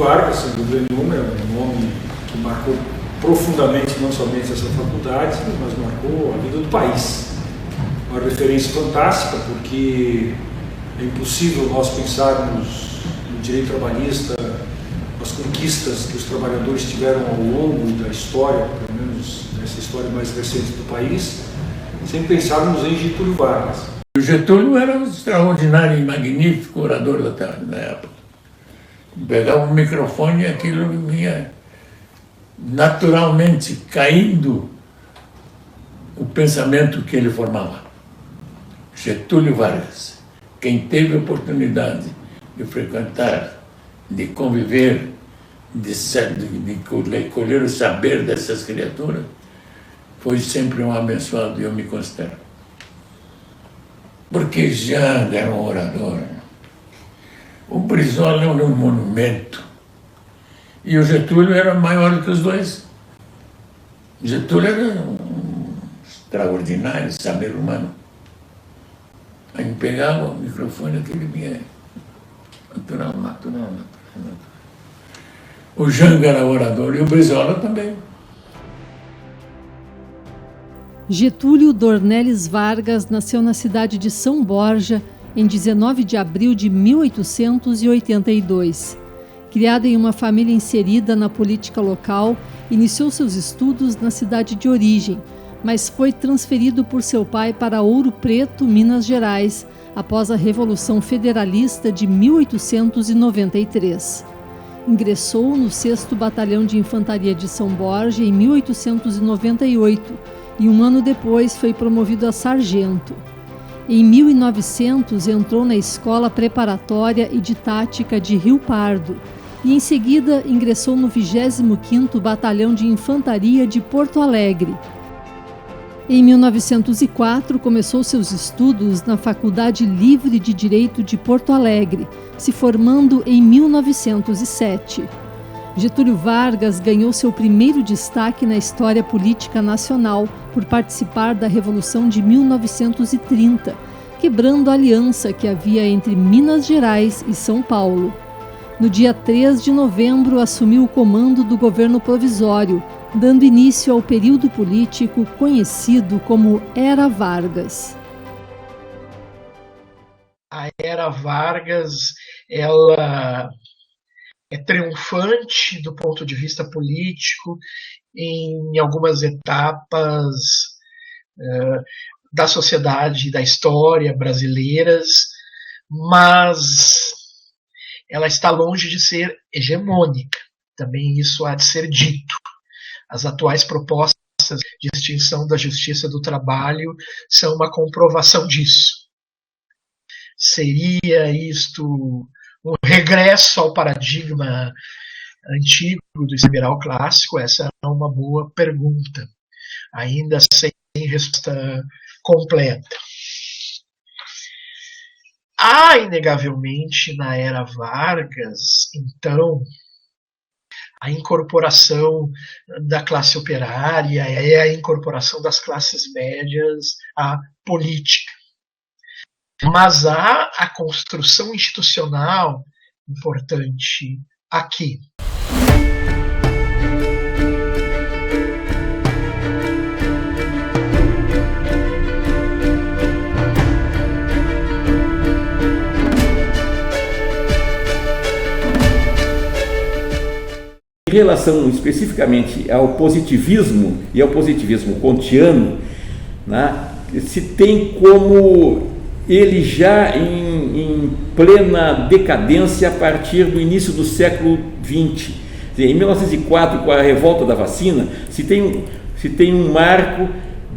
Vargas, sem dúvida nenhuma, é um nome que marcou profundamente não somente essa faculdade, mas marcou a vida do país. Uma referência fantástica, porque é impossível nós pensarmos no direito trabalhista, as conquistas que os trabalhadores tiveram ao longo da história, pelo menos nessa história mais recente do país, sem pensarmos em Getúlio Vargas. O Getúlio era um extraordinário e magnífico orador da época. Pegava o microfone e aquilo vinha naturalmente caindo o pensamento que ele formava. Getúlio Vargas, quem teve a oportunidade de frequentar, de conviver, de colher o saber dessas criaturas, foi sempre um abençoado, e eu me considero. Porque Janga era um orador. O Brizola era um monumento. E o Getúlio era maior que os dois. O Getúlio era um extraordinário saber humano. Aí pegava o microfone, aquele vinha natural. O Janga era orador e o Brizola também. Getúlio Dornelles Vargas nasceu na cidade de São Borja em 19 de abril de 1882. Criado em uma família inserida na política local, iniciou seus estudos na cidade de origem, mas foi transferido por seu pai para Ouro Preto, Minas Gerais, após a Revolução Federalista de 1893. Ingressou no 6º Batalhão de Infantaria de São Borja em 1898 e um ano depois foi promovido a sargento. Em 1900 entrou na Escola Preparatória e Didática de Rio Pardo e em seguida ingressou no 25º Batalhão de Infantaria de Porto Alegre. Em 1904 começou seus estudos na Faculdade Livre de Direito de Porto Alegre, se formando em 1907. Getúlio Vargas ganhou seu primeiro destaque na história política nacional por participar da Revolução de 1930, quebrando a aliança que havia entre Minas Gerais e São Paulo. No dia 3 de novembro, assumiu o comando do governo provisório, dando início ao período político conhecido como Era Vargas. A Era Vargas, ela é triunfante do ponto de vista político em algumas etapas da sociedade, da história brasileiras, mas ela está longe de ser hegemônica. Também isso há de ser dito. As atuais propostas de extinção da Justiça do Trabalho são uma comprovação disso. Seria isto um regresso ao paradigma antigo do liberal clássico? Essa é uma boa pergunta, ainda sem resposta completa. Há, inegavelmente, na Era Vargas, então, a incorporação da classe operária e a incorporação das classes médias à política. Mas há a construção institucional importante aqui. Em relação especificamente ao positivismo e ao positivismo kantiano, né, se tem como ele já em plena decadência a partir do início do século XX. Em 1904, com a revolta da vacina, se tem um marco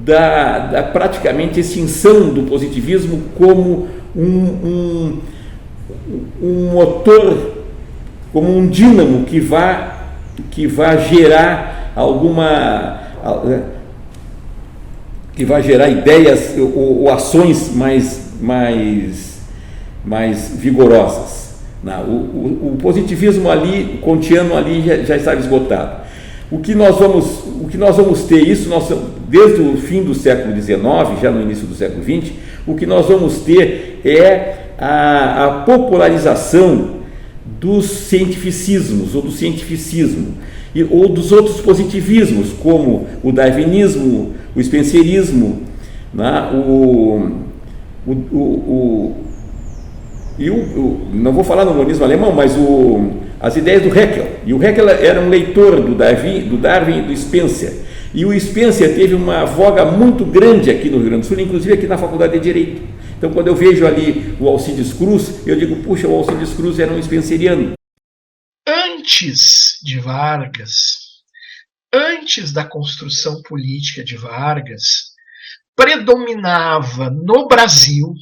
da praticamente extinção do positivismo como um motor, como um dínamo que vai gerar ideias ou ações mais vigorosas. O positivismo ali, o kantiano ali já estava esgotado. O que nós vamos ter isso, desde o fim do século XIX, já no início do século XX, o que nós vamos ter é a popularização dos cientificismos ou do cientificismo, ou dos outros positivismos, como o darwinismo, o spencerismo, né? Não vou falar no monismo alemão, mas as ideias do Haeckel. E o Haeckel era um leitor do Darwin e do Spencer. E o Spencer teve uma voga muito grande aqui no Rio Grande do Sul, inclusive aqui na Faculdade de Direito. Então, quando eu vejo ali o Alcides Cruz, eu digo, puxa, o Alcides Cruz era um spenceriano. Antes de Vargas, antes da construção política de Vargas, predominava no Brasil,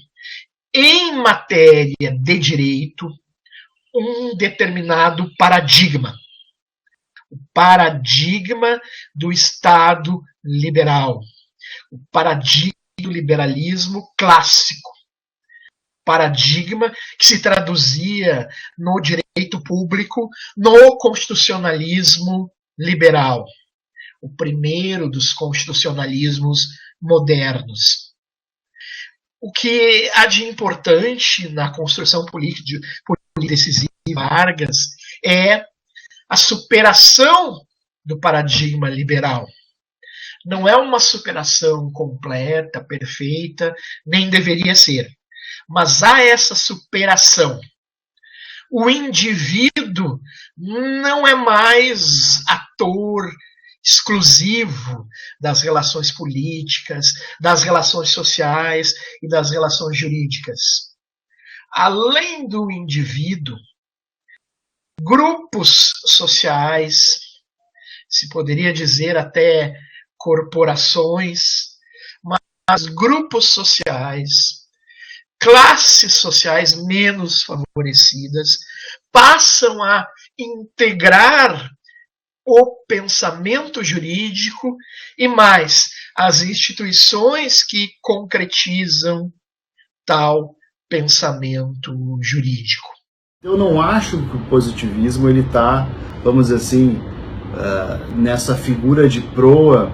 em matéria de direito, um determinado paradigma. O paradigma do Estado liberal. O paradigma do liberalismo clássico. Paradigma que se traduzia no direito público, no constitucionalismo liberal. O primeiro dos constitucionalismos modernos. O que há de importante na construção política decisiva de Vargas é a superação do paradigma liberal. Não é uma superação completa, perfeita, nem deveria ser. Mas há essa superação. O indivíduo não é mais ator exclusivo das relações políticas, das relações sociais e das relações jurídicas. Além do indivíduo, grupos sociais, se poderia dizer até corporações, mas grupos sociais, classes sociais menos favorecidas, passam a integrar o pensamento jurídico e mais as instituições que concretizam tal pensamento jurídico. Eu não acho que o positivismo ele está, vamos dizer assim, nessa figura de proa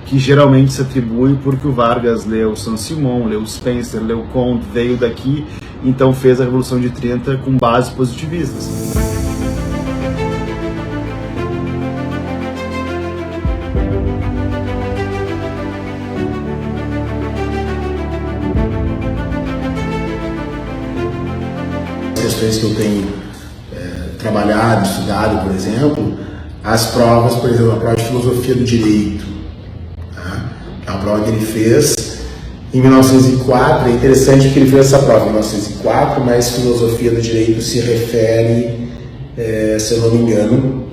que geralmente se atribui porque o Vargas leu Saint-Simon, leu Spencer, leu Comte, veio daqui, então fez a Revolução de 30 com bases positivistas. Questões que eu tenho trabalhado, estudado, por exemplo, as provas, por exemplo, a prova de filosofia do direito, tá? É uma prova que ele fez em 1904. É interessante que ele fez essa prova em 1904, mas filosofia do direito se refere, se eu não me engano,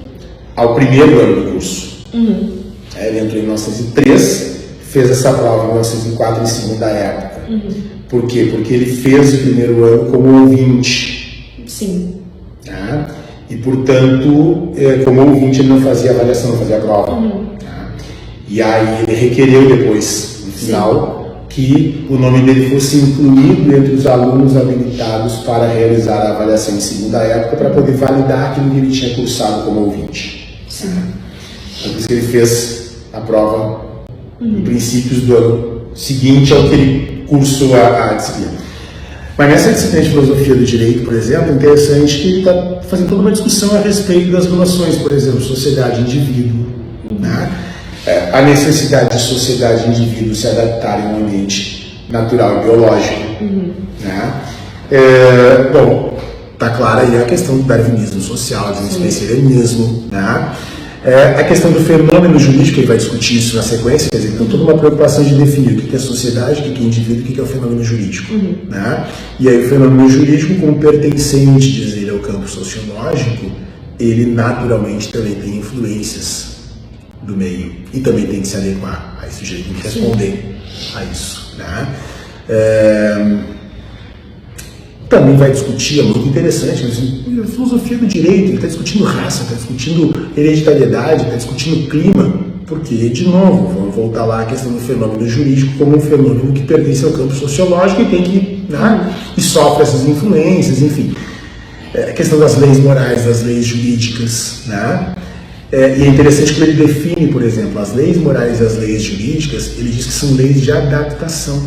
ao primeiro ano do curso. Ele entrou em 1903, fez essa prova em 1904 em segunda época. Por quê? Porque ele fez o primeiro ano como ouvinte. Sim. Tá? E, portanto, como ouvinte, ele não fazia avaliação, não fazia prova. Tá? E aí ele requereu depois, no final, que o nome dele fosse incluído entre os alunos habilitados para realizar a avaliação em segunda época, para poder validar aquilo que ele tinha cursado como ouvinte. Sim. Então, por isso que ele fez a prova em princípios do ano seguinte ao que ele cursou a disciplina. Mas nessa disciplina de filosofia do direito, por exemplo, é interessante que ele está fazendo toda uma discussão a respeito das relações, por exemplo, sociedade e indivíduo. Né? A necessidade de sociedade e indivíduo se adaptarem a um ambiente natural e biológico. Né? Bom, está clara aí a questão do darwinismo social, do spencerianismo, né? A questão do fenômeno jurídico, ele vai discutir isso na sequência, quer dizer, então toda uma preocupação de definir o que é sociedade, o que é indivíduo, o que é o fenômeno jurídico. Né? E aí o fenômeno jurídico, como pertencente, diz ele, ao campo sociológico, ele naturalmente também tem influências do meio e também tem que se adequar a esse jeito, tem que responder a isso. Né? Também vai discutir, é muito interessante, mas a filosofia do direito, ele está discutindo raça, está discutindo hereditariedade, está discutindo clima, porque, de novo, vamos voltar lá à questão do fenômeno jurídico como um fenômeno que pertence ao campo sociológico e tem que, né, e sofre essas influências, enfim. A questão das leis morais, das leis jurídicas, né? E é interessante que ele define, por exemplo, as leis morais e as leis jurídicas, ele diz que são leis de adaptação,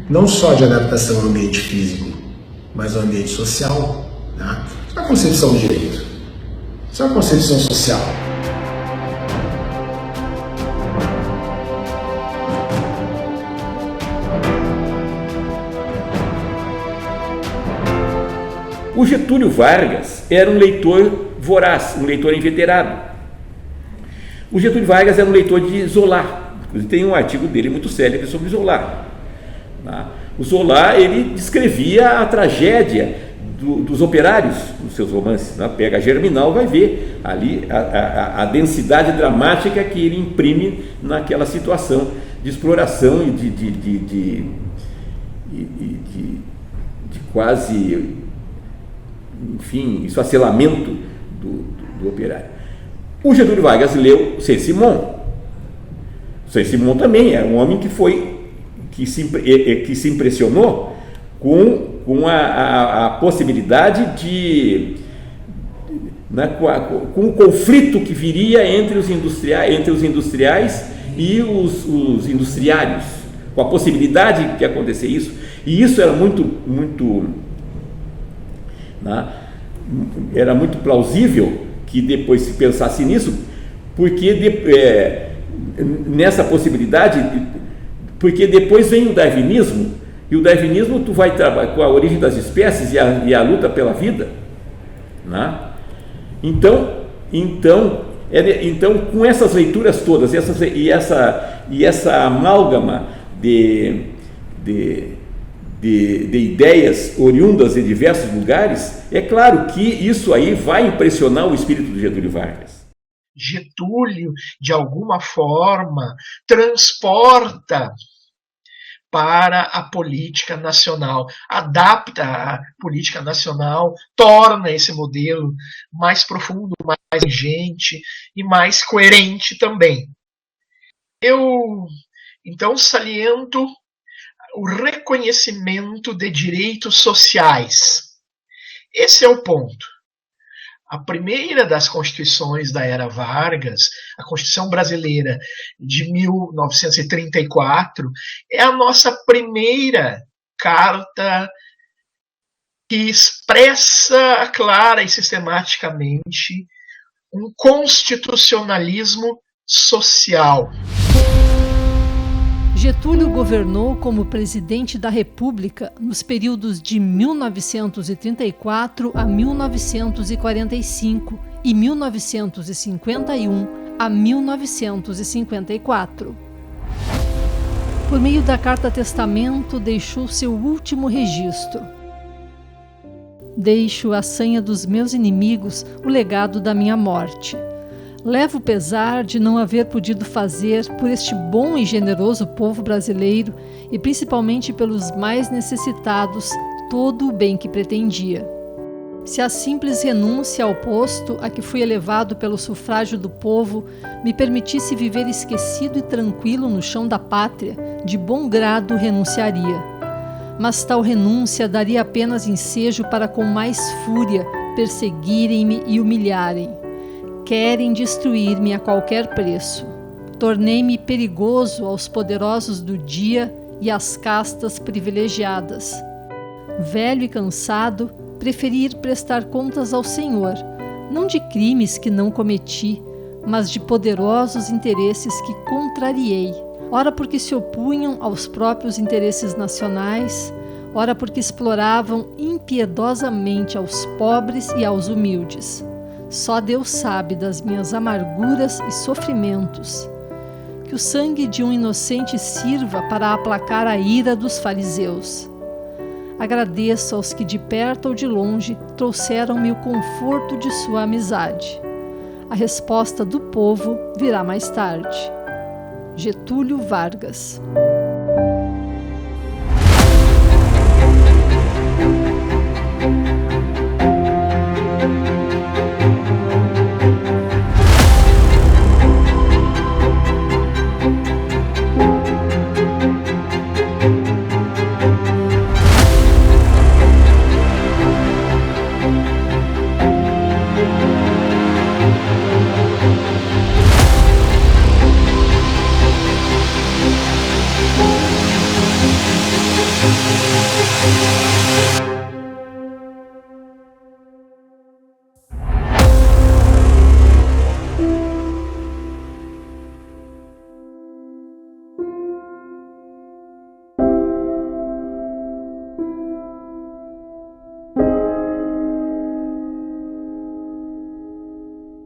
não só de adaptação ao ambiente físico, mas ao ambiente social. Né? Isso é uma concepção de direito. Isso é uma concepção social. O Getúlio Vargas era um leitor voraz, um leitor inveterado. O Getúlio Vargas era um leitor de Zola. Tem um artigo dele muito célebre sobre Zola. O Zola, ele descrevia a tragédia dos operários nos seus romances. Pega a Germinal, vai ver ali a densidade dramática que ele imprime naquela situação de exploração e de quase, enfim, esfacelamento do operário. O Getúlio Vargas leu Saint-Simon. Saint-Simon também era um homem que se impressionou com a possibilidade com o conflito que viria entre os industriais e os industriários, com a possibilidade de acontecer isso. E isso era era muito plausível que depois se pensasse nisso, porque nessa possibilidade, porque depois vem o darwinismo, e o darwinismo tu vai trabalhar com a origem das espécies e a luta pela vida, Então, com essas leituras todas, e essa amálgama de ideias oriundas de diversos lugares, é claro que isso aí vai impressionar o espírito do Getúlio Vargas. Getúlio, de alguma forma, transporta para a política nacional, adapta a política nacional, torna esse modelo mais profundo, mais inteligente e mais coerente também. Eu, então, saliento o reconhecimento de direitos sociais. Esse é o ponto. A primeira das constituições da era Vargas, a Constituição Brasileira de 1934, é a nossa primeira carta que expressa clara e sistematicamente um constitucionalismo social. Getúlio governou como presidente da República nos períodos de 1934 a 1945 e 1951 a 1954. Por meio da Carta Testamento, deixou seu último registro. Deixo a sanha dos meus inimigos, o legado da minha morte. Levo o pesar de não haver podido fazer por este bom e generoso povo brasileiro e principalmente pelos mais necessitados todo o bem que pretendia. Se a simples renúncia ao posto a que fui elevado pelo sufrágio do povo me permitisse viver esquecido e tranquilo no chão da pátria, de bom grado renunciaria. Mas tal renúncia daria apenas ensejo para com mais fúria perseguirem-me e humilharem. Querem destruir-me a qualquer preço. Tornei-me perigoso aos poderosos do dia e às castas privilegiadas. Velho e cansado, preferi ir prestar contas ao Senhor, não de crimes que não cometi, mas de poderosos interesses que contrariei, ora porque se opunham aos próprios interesses nacionais, ora porque exploravam impiedosamente aos pobres e aos humildes. Só Deus sabe das minhas amarguras e sofrimentos. Que o sangue de um inocente sirva para aplacar a ira dos fariseus. Agradeço aos que de perto ou de longe trouxeram-me o conforto de sua amizade. A resposta do povo virá mais tarde. Getúlio Vargas.